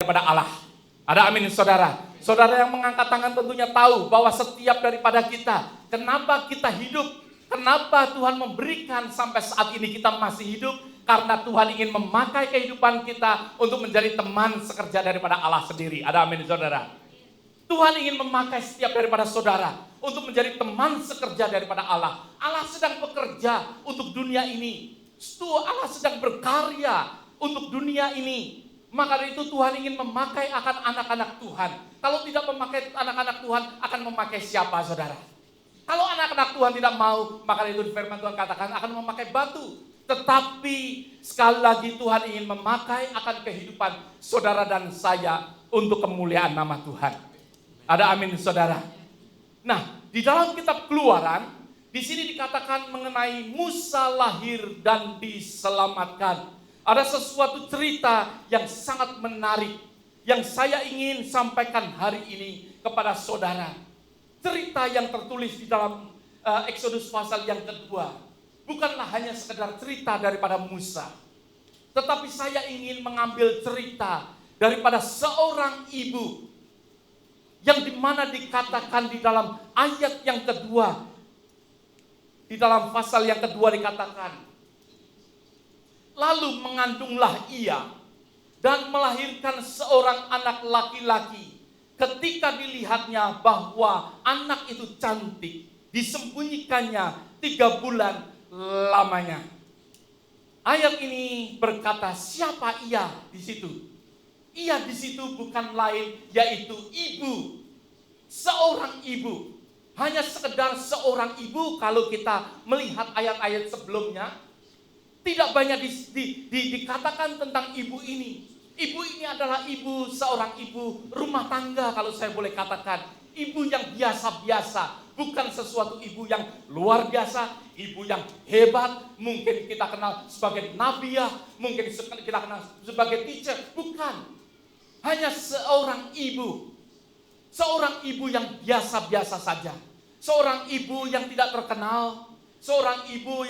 daripada Allah. Ada amin saudara. Saudara yang mengangkat tangan tentunya tahu bahwa setiap daripada kita, kenapa kita hidup, kenapa Tuhan memberikan sampai saat ini kita masih hidup, karena Tuhan ingin memakai kehidupan kita untuk menjadi teman sekerja daripada Allah sendiri. Ada amin saudara. Tuhan ingin memakai setiap daripada saudara untuk menjadi teman sekerja daripada Allah. Allah sedang bekerja untuk dunia ini. Allah sedang berkarya untuk dunia ini. Maka dari itu Tuhan ingin memakai akan anak-anak Tuhan. Kalau tidak memakai anak-anak Tuhan, akan memakai siapa saudara? Kalau anak-anak Tuhan tidak mau, maka itu firman Tuhan katakan akan memakai batu. Tetapi sekali lagi Tuhan ingin memakai akan kehidupan saudara dan saya untuk kemuliaan nama Tuhan. Ada amin saudara. Nah, di dalam kitab Keluaran, di sini dikatakan mengenai Musa lahir dan diselamatkan. Ada sesuatu cerita yang sangat menarik yang saya ingin sampaikan hari ini kepada saudara. Cerita yang tertulis di dalam Exodus pasal yang kedua bukanlah hanya sekedar cerita daripada Musa, tetapi saya ingin mengambil cerita daripada seorang ibu yang dimana dikatakan di dalam ayat yang kedua, di dalam pasal yang kedua dikatakan, lalu mengandunglah ia dan melahirkan seorang anak laki-laki. Ketika dilihatnya bahwa anak itu cantik, disembunyikannya 3 bulan lamanya. Ayat ini berkata, siapa ia di situ? Ia di situ bukan lain yaitu ibu. Seorang ibu. Hanya sekedar seorang ibu. Kalau kita melihat ayat-ayat sebelumnya, tidak banyak dikatakan tentang ibu ini. Ibu ini adalah seorang ibu rumah tangga kalau saya boleh katakan. Ibu yang biasa-biasa, bukan sesuatu ibu yang luar biasa, ibu yang hebat, mungkin kita kenal sebagai nabiah, mungkin kita kenal sebagai teacher, bukan. Hanya seorang ibu yang biasa-biasa saja. Seorang ibu yang tidak terkenal, seorang ibu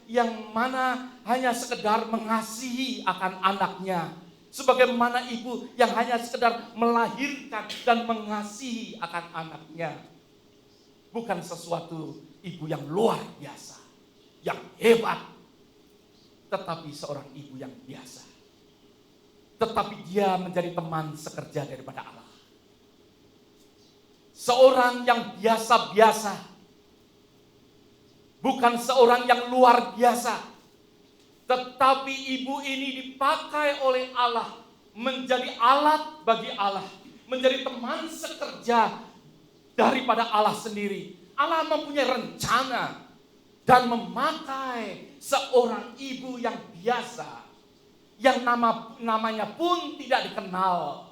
yang mana hanya sekedar mengasihi akan anaknya. Sebagaimana ibu yang hanya sekedar melahirkan dan mengasihi akan anaknya. Bukan sesuatu ibu yang luar biasa, yang hebat. Tetapi seorang ibu yang biasa. Tetapi dia menjadi teman sekerja daripada Allah. Seorang yang biasa-biasa. Bukan seorang yang luar biasa. Tetapi ibu ini dipakai oleh Allah. Menjadi alat bagi Allah. Menjadi teman sekerja daripada Allah sendiri. Allah mempunyai rencana. Dan memakai seorang ibu yang biasa. Yang namanya pun tidak dikenal.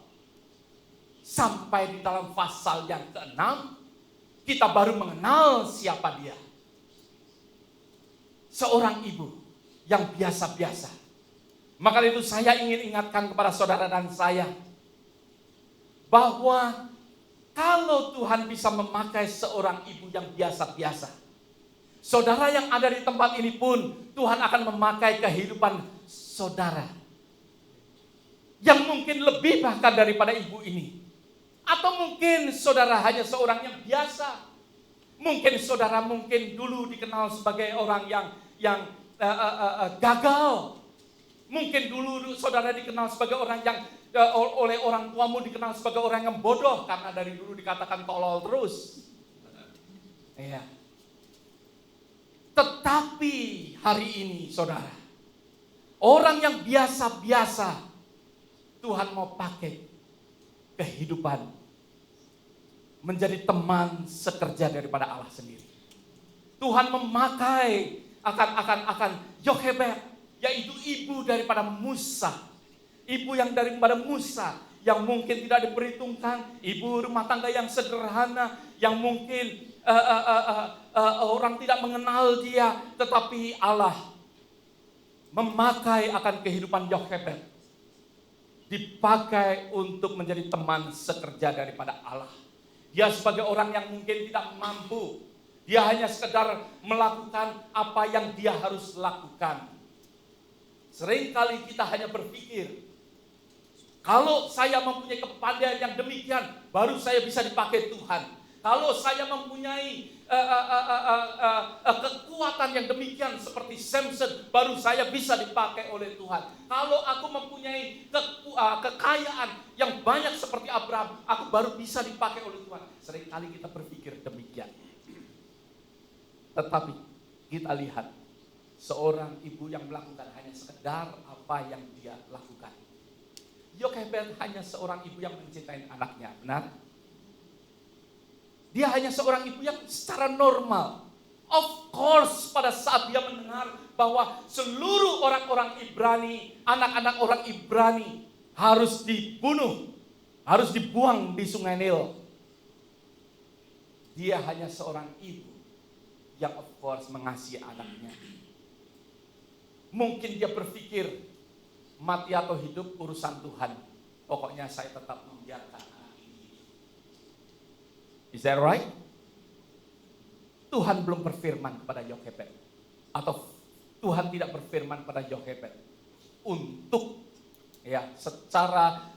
Sampai di dalam pasal yang ke-6. Kita baru mengenal siapa dia. Seorang ibu yang biasa-biasa. Maka itu saya ingin ingatkan kepada saudara dan saya. Bahwa kalau Tuhan bisa memakai seorang ibu yang biasa-biasa. Saudara yang ada di tempat ini pun Tuhan akan memakai kehidupan saudara. Yang mungkin lebih bahkan daripada ibu ini. Atau mungkin saudara hanya seorang yang biasa. Mungkin saudara dulu dikenal sebagai orang yang gagal. Mungkin dulu saudara dikenal sebagai orang yang oleh orang tuamu dikenal sebagai orang yang bodoh karena dari dulu dikatakan tolol terus. Iya. Tetapi hari ini saudara, orang yang biasa-biasa Tuhan mau pakai kehidupan menjadi teman sekerja daripada Allah sendiri. Tuhan memakai akan Yochebed, yaitu ibu daripada Musa. Ibu yang daripada Musa, yang mungkin tidak diperhitungkan, ibu rumah tangga yang sederhana, yang mungkin orang tidak mengenal dia, tetapi Allah memakai akan kehidupan Yochebed, dipakai untuk menjadi teman sekerja daripada Allah. Dia sebagai orang yang mungkin tidak mampu. Dia hanya sekedar melakukan apa yang dia harus lakukan. Seringkali kita hanya berpikir, Kalau saya mempunyai kepandaian yang demikian, baru saya bisa dipakai Tuhan. Kalau saya mempunyai kekuatan yang demikian seperti Samson, baru saya bisa dipakai oleh Tuhan. Kalau aku mempunyai kekayaan yang banyak seperti Abraham, aku baru bisa dipakai oleh Tuhan. Seringkali kita berpikir demikian. Tetapi kita lihat seorang ibu yang melakukan hanya sekedar apa yang dia lakukan. Yokebed hanya seorang ibu yang mencintai anaknya, benar? Dia hanya seorang ibu yang secara normal. Of course, pada saat dia mendengar bahwa seluruh orang-orang Ibrani, anak-anak orang Ibrani harus dibunuh, harus dibuang di Sungai Nil. Dia hanya seorang ibu yang of course mengasihi anaknya. Mungkin dia berpikir, mati atau hidup urusan Tuhan. Pokoknya saya tetap membiarkan anak ini. Is that right? Tuhan belum berfirman kepada Yokebed. Atau Tuhan tidak berfirman pada Yokebed. Untuk secara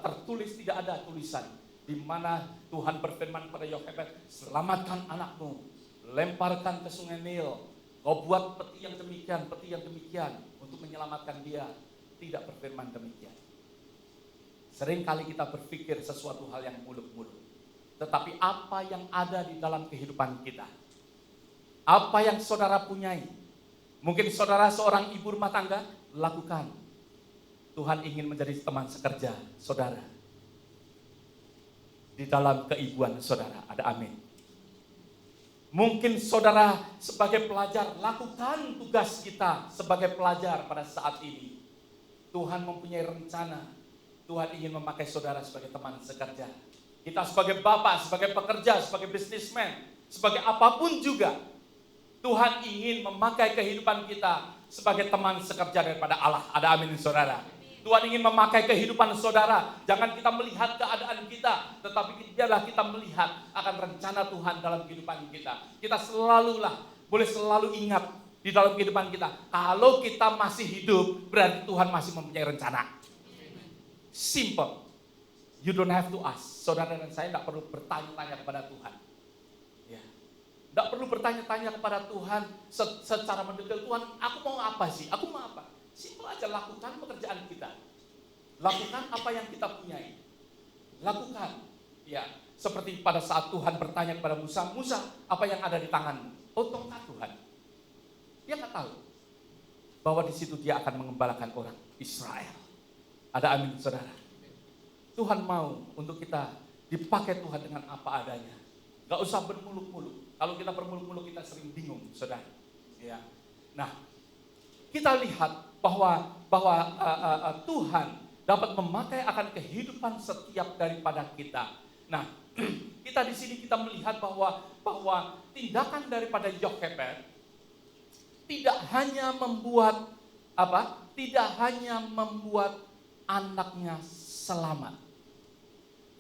tertulis tidak ada tulisan. Di mana Tuhan berfirman kepada Yokebed, selamatkan anakmu. Lemparkan ke Sungai Nil. Kau buat peti yang demikian untuk menyelamatkan dia. Tidak berfirman demikian. Seringkali kita berpikir sesuatu hal yang muluk-muluk. Tetapi apa yang ada di dalam kehidupan kita? Apa yang saudara punyai? Mungkin saudara seorang ibu rumah tangga, lakukan. Tuhan ingin menjadi teman sekerja saudara. Di dalam keibuan saudara, ada amin. Mungkin saudara sebagai pelajar, lakukan tugas kita sebagai pelajar pada saat ini. Tuhan mempunyai rencana. Tuhan ingin memakai saudara sebagai teman sekerja. Kita sebagai bapak, sebagai pekerja, sebagai businessman, sebagai apapun juga. Tuhan ingin memakai kehidupan kita sebagai teman sekerja daripada Allah. Ada amin saudara. Tuhan ingin memakai kehidupan saudara. Jangan kita melihat keadaan kita, tetapi biarlah kita melihat akan rencana Tuhan dalam kehidupan kita. Kita boleh selalu ingat di dalam kehidupan kita, kalau kita masih hidup, berarti Tuhan masih mempunyai rencana. Simple. You don't have to ask. Saudara dan saya tidak perlu bertanya-tanya kepada Tuhan. Ya. Tidak perlu bertanya-tanya kepada Tuhan secara mendetail. Tuhan, aku mau apa sih? Aku mau apa? Simple aja, lakukan pekerjaan kita. Lakukan apa yang kita punyai. Lakukan. Ya, seperti pada saat Tuhan bertanya kepada Musa, Musa, apa yang ada di tanganmu? Oh, tongkat Tuhan. Dia nggak tahu bahwa di situ dia akan mengembalakan orang Israel. Ada amin saudara. Tuhan mau untuk kita dipakai Tuhan dengan apa adanya. Gak usah bermuluk-muluk. Kalau kita bermuluk-muluk kita sering bingung saudara. Ya. Nah, kita lihat bahwa Tuhan dapat memakai akan kehidupan setiap daripada kita. Nah, kita di sini kita melihat bahwa tindakan daripada Yokebed tidak hanya membuat anaknya selamat,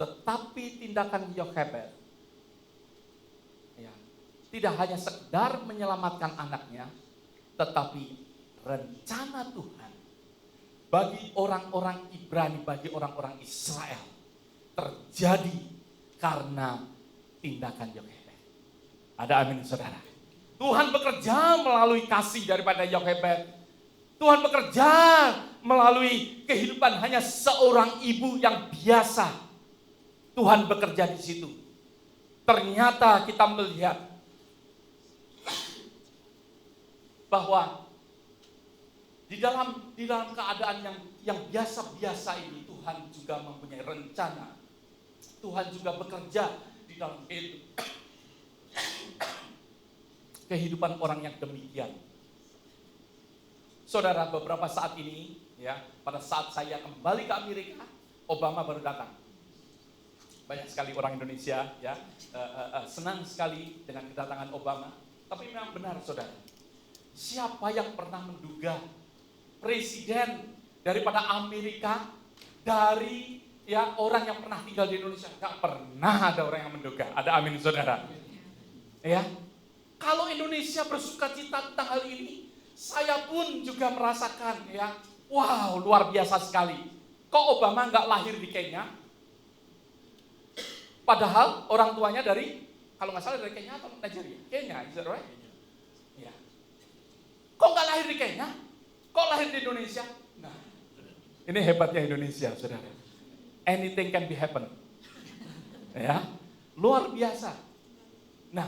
tetapi tindakan Yokebed tidak hanya sekedar menyelamatkan anaknya, tetapi rencana Tuhan bagi orang-orang Ibrani, bagi orang-orang Israel terjadi karena tindakan Yokebed. Ada amin saudara. Tuhan bekerja melalui kasih daripada Yokebed. Tuhan bekerja melalui kehidupan hanya seorang ibu yang biasa. Tuhan bekerja di situ. Ternyata kita melihat bahwa di dalam keadaan yang biasa-biasa ini Tuhan juga mempunyai rencana. Tuhan juga bekerja di dalam kehidupan orang yang demikian. Saudara, beberapa saat ini, pada saat saya kembali ke Amerika, Obama baru datang. Banyak sekali orang Indonesia, senang sekali dengan kedatangan Obama. Tapi memang benar, saudara. Siapa yang pernah menduga presiden daripada Amerika dari orang yang pernah tinggal di Indonesia? Gak pernah ada orang yang menduga. Ada amin, saudara. Ya. Kalau Indonesia bersuka cita tentang hal ini, saya pun juga merasakan wow, luar biasa sekali. Kok Obama nggak lahir di Kenya? Padahal orang tuanya dari, kalau nggak salah dari Kenya atau Nigeria? Kenya, is that right? Ya. Kok nggak lahir di Kenya? Kok lahir di Indonesia? Nah, ini hebatnya Indonesia, saudara. Anything can be happen. Ya, luar biasa. Nah,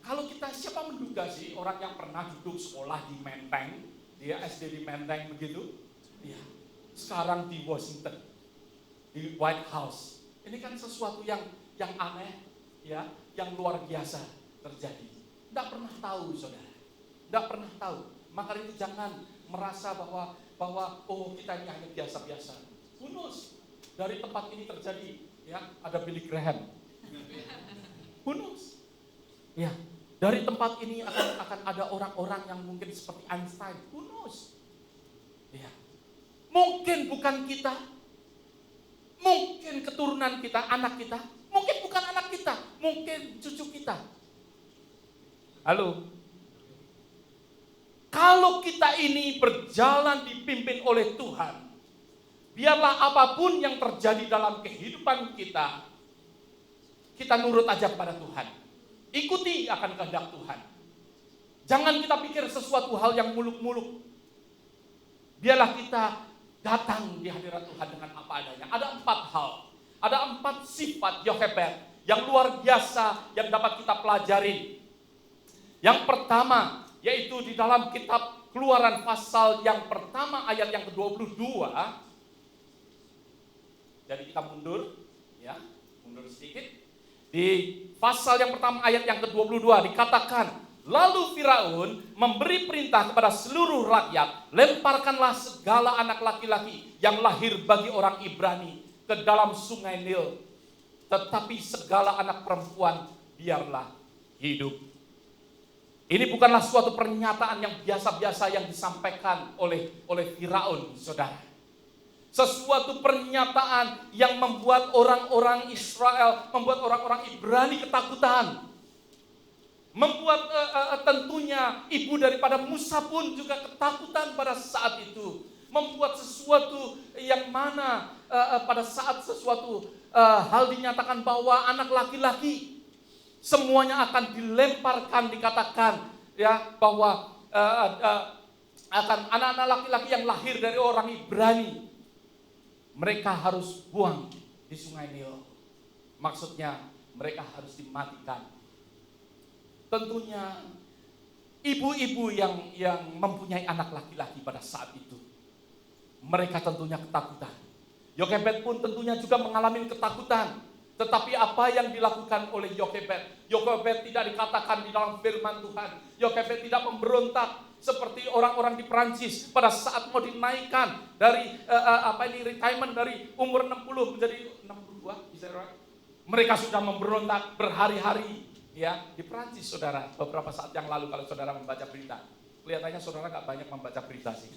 kalau kita, siapa menduga sih orang yang pernah duduk sekolah di Menteng, dia SD di Menteng begitu, ya, sekarang di Washington, di White House. Ini kan sesuatu yang aneh, ya, yang luar biasa terjadi. Tidak pernah tahu, saudara. Tidak pernah tahu. Maka itu jangan merasa bahwa oh kita ini hanya biasa-biasa. Who knows? Dari tempat ini terjadi, ya, ada Billy Graham. Who knows? Ya, dari tempat ini akan ada orang-orang yang mungkin seperti Einstein. Who knows? Ya. Mungkin bukan kita, mungkin keturunan kita, anak kita, mungkin bukan anak kita, mungkin cucu kita. Halo. Kalau kita ini berjalan dipimpin oleh Tuhan, biarlah apapun yang terjadi dalam kehidupan kita, kita nurut aja kepada Tuhan. Ikuti akan kehendak Tuhan. Jangan kita pikir sesuatu hal yang muluk-muluk. Biarlah kita datang di hadirat Tuhan dengan apa adanya. Ada 4 hal. Ada 4 sifat Yochebed yang luar biasa yang dapat kita pelajari. Yang pertama, yaitu di dalam kitab Keluaran pasal yang pertama ayat yang ke-22. Jadi kita mundur, ya, mundur sedikit. Di pasal yang pertama ayat yang ke-22 dikatakan, lalu Firaun memberi perintah kepada seluruh rakyat, lemparkanlah segala anak laki-laki yang lahir bagi orang Ibrani ke dalam sungai Nil, tetapi segala anak perempuan biarlah hidup. Ini bukanlah suatu pernyataan yang biasa-biasa yang disampaikan oleh Firaun, saudara. Sesuatu pernyataan yang membuat orang-orang Israel, membuat orang-orang Ibrani ketakutan. Membuat tentunya ibu daripada Musa pun juga ketakutan pada saat itu. Membuat sesuatu yang mana pada saat sesuatu hal dinyatakan bahwa anak laki-laki semuanya akan dilemparkan, dikatakan ya bahwa akan anak-anak laki-laki yang lahir dari orang Ibrani, mereka harus buang di sungai Nil. Maksudnya mereka harus dimatikan. Tentunya ibu-ibu yang mempunyai anak laki-laki pada saat itu, mereka tentunya ketakutan. Yochebed pun tentunya juga mengalami ketakutan. Tetapi apa yang dilakukan oleh Yochebed? Yochebed tidak dikatakan di dalam firman Tuhan. Yochebed tidak memberontak seperti orang-orang di Prancis pada saat mau dinaikkan dari retirement dari umur 60 menjadi 62, bisa right? Mereka sudah memberontak berhari-hari, ya, di Prancis, saudara. Beberapa saat yang lalu kalau saudara membaca berita, kelihatannya saudara nggak banyak membaca berita sih.